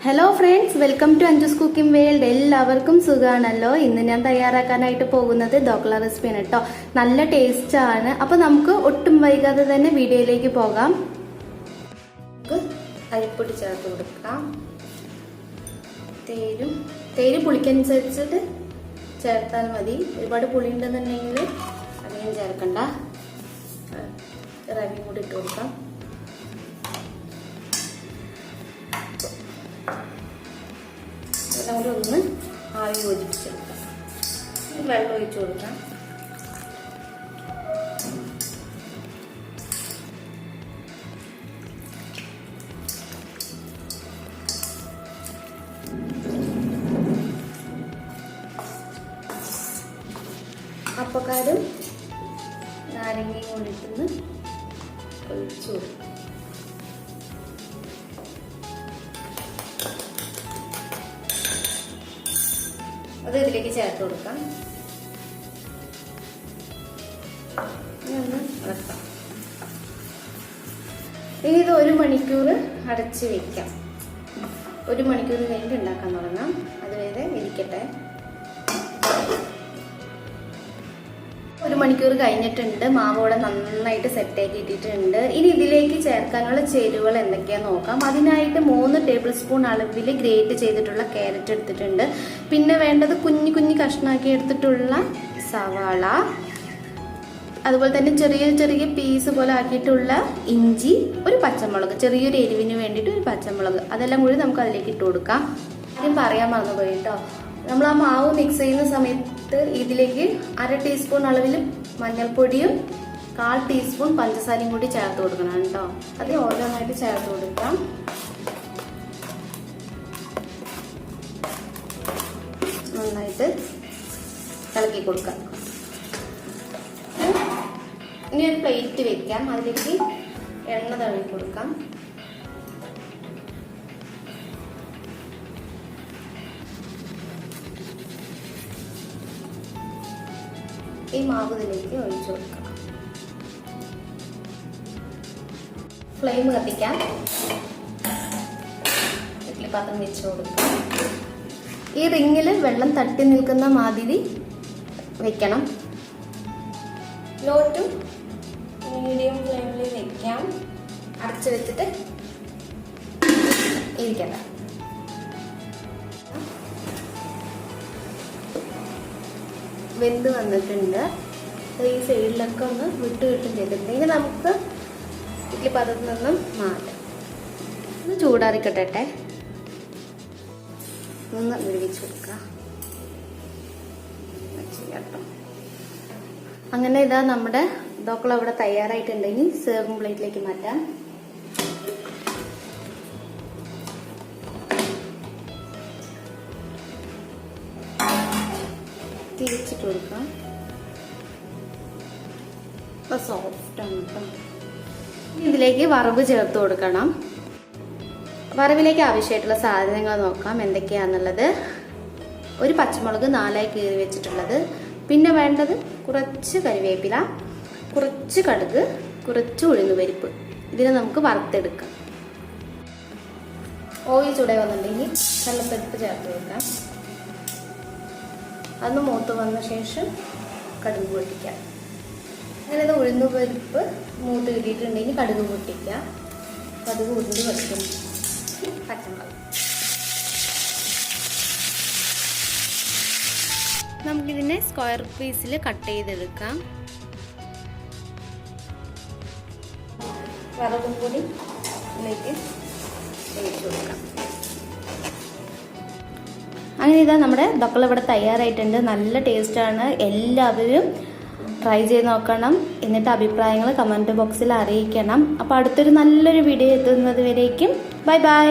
Hello friends, welcome to Anju's cooking world. എല്ലാവർക്കും സുഖമാണല്ലോ. ഇന്ന് ഞാൻ തയ്യാറാക്കാനായിട്ട് പോകുന്നത് ധോക്ല റെസിപ്പിയാണ് കേട്ടോ. നല്ല ടേസ്റ്റ് ആണ്. അപ്പോൾ നമുക്ക് ഒട്ടും വൈകാതെ തന്നെ വീഡിയോയിലേക്ക് പോകാം. നമുക്ക് അരിപ്പൊടി ചേർത്ത് കൊടുക്കാം. തേര് പുളിക്കനുസരിച്ചിട്ട് ചേർത്താൽ മതി. ഒരുപാട് പുളി ഉണ്ടെന്നുണ്ടെങ്കിൽ അധികം ചേർക്കണ്ട. റവി കൂടി ഇട്ട് കൊടുക്കാം. എല്ലാം കൂടി ഒന്ന് ആവി യോജിപ്പിച്ചെടുക്കാം. വെള്ളം ഒഴിച്ചു കൊടുക്കാം. അപ്പക്കാരും നാരങ്ങയും കൊണ്ടിട്ടൊന്ന് ഒഴിച്ചു കൊടുക്കും. അത് ഇതിലേക്ക് ചേർത്ത് കൊടുക്കാം. ഒന്ന് ഇളക്കാം. ഇനി ഇത് 1 മണിക്കൂർ അടച്ച് വെക്കാം. 1 മണിക്കൂർ കഴിഞ്ഞിട്ട് ഉണ്ടാക്കാൻ തുടങ്ങാം. അതുവരെ ഇരിക്കട്ടെ. 1 മണിക്കൂർ കഴിഞ്ഞിട്ടുണ്ട്. മാവോടെ നന്നായിട്ട് സെറ്റാക്കി ഇട്ടിട്ടുണ്ട്. ഇനി ഇതിലേക്ക് ചേർക്കാനുള്ള ചേരുവകൾ എന്തൊക്കെയാന്ന് നോക്കാം. അതിനായിട്ട് 3 ടേബിൾ സ്പൂൺ അളവിൽ ഗ്രേറ്റ് ചെയ്തിട്ടുള്ള ക്യാരറ്റ് എടുത്തിട്ടുണ്ട്. പിന്നെ വേണ്ടത് കുഞ്ഞു കുഞ്ഞു കഷ്ണാക്കി എടുത്തിട്ടുള്ള സവാള, അതുപോലെ തന്നെ ചെറിയ ചെറിയ പീസ് പോലെ ആക്കിയിട്ടുള്ള ഇഞ്ചി, ഒരു പച്ചമുളക്, ചെറിയൊരു എരിവിന് വേണ്ടിയിട്ട് ഒരു പച്ചമുളക്, അതെല്ലാം കൂടി നമുക്ക് അതിലേക്ക് ഇട്ട് കൊടുക്കാം. ആദ്യം പറയാൻ മറന്നുപോയി കേട്ടോ. നമ്മൾ ആ മാവ് മിക്സ് ചെയ്യുന്ന സമയത്ത് ഇതിലേക്ക് 1/2 ടീസ്പൂൺ അളവിൽ മഞ്ഞൾപ്പൊടിയും 1/4 ടീസ്പൂൺ പഞ്ചസാരയും കൂടി ചേർത്ത് കൊടുക്കണം കേട്ടോ. അത് ഓരോന്നായിട്ട് ചേർത്ത് കൊടുക്കാം. നന്നായിട്ട് ഇളക്കി കൊടുക്കാം. ഇനി ഒരു പ്ലേറ്റ് വെക്കാം. അതിലേക്ക് എണ്ണ തടവി കൊടുക്കാം. ഈ മാവ് ഇതിലേക്ക് ഒഴിച്ചു കൊടുക്കാം. ഫ്ലെയിം കത്തിക്കാം. ഇഡ്ഡലി പാത്രം വെച്ച് കൊടുക്കാം. ഈ റിങ്ങിൽ വെള്ളം തട്ടി നിൽക്കുന്ന മാതിരി വെക്കണം. ലോ ടു മീഡിയം ഫ്ലെയിമിൽ വെക്കാം. അടച്ചു വെച്ചിട്ട് ഇരിക്കണം. വെന്ത് വന്നിട്ടുണ്ട്. ഈ സൈഡിലൊക്കെ ഒന്ന് വിട്ട് ചെയ്തിട്ടുണ്ട്. ഇനി നമുക്ക് ഇഡ്ഡലി പാത്രത്തിൽ നിന്നും മാറ്റാം. ഒന്ന് ചൂടാറിക്കട്ടെ. ഒന്ന് വിരിവിച്ച് കൊടുക്കാം. അങ്ങനെ ഇതാ നമ്മുടെ ധോക്ല ഇവിടെ തയ്യാറായിട്ടുണ്ട്. ഇനി സെർവിംഗ് പ്ലേറ്റിലേക്ക് മാറ്റാം. തിരിച്ചിട്ട് കൊടുക്കാം. സോഫ്റ്റ് ആണ് കേട്ടോ. ഇതിലേക്ക് വറവ് ചേർത്ത് കൊടുക്കണം. വറവിലേക്ക് ആവശ്യമായിട്ടുള്ള സാധനങ്ങൾ നോക്കാം എന്തൊക്കെയാന്നുള്ളത്. ഒരു പച്ചമുളക് 4 കീറി വെച്ചിട്ടുള്ളത്. പിന്നെ വേണ്ടത് കുറച്ച് കരിവേപ്പില, കുറച്ച് കടുക്, കുറച്ച് ഉഴുന്നുപരിപ്പ്. ഇതിനെ നമുക്ക് വറുത്തെടുക്കാം. ഓയിൽ ചൂടായി വന്നിട്ടുണ്ടെങ്കിൽ കടലപ്പരിപ്പ് ചേർത്ത് കൊടുക്കാം. അതൊന്ന് മൂത്ത് വന്ന ശേഷം കടുക് പൊട്ടിക്കാം. അങ്ങനെ ഇത് ഉഴുന്നുപരിപ്പ് മൂത്ത് കിട്ടിയിട്ടുണ്ടെങ്കിൽ കടുക് പൊട്ടിക്കുക. കടുക് ഉരുണ്ടി വെക്കും. പച്ചമുളക് നമുക്കിതിനെ സ്ക്വയർ പീസിൽ കട്ട് ചെയ്തെടുക്കാം. വറവും കൂടി ഇതിലേക്ക് ഒഴിച്ചു കൊടുക്കാം. അങ്ങനെ ഇതാ നമ്മുടെ ധോക്ല ഇവിടെ തയ്യാറായിട്ടുണ്ട്. നല്ല ടേസ്റ്റാണ്. എല്ലാവരും ട്രൈ ചെയ്ത് നോക്കണം. എന്നിട്ട് അഭിപ്രായങ്ങൾ കമൻറ്റ് ബോക്സിൽ അറിയിക്കണം. അപ്പോൾ അടുത്തൊരു നല്ലൊരു വീഡിയോ എത്തുന്നത് വരേക്കും ബൈ ബൈ.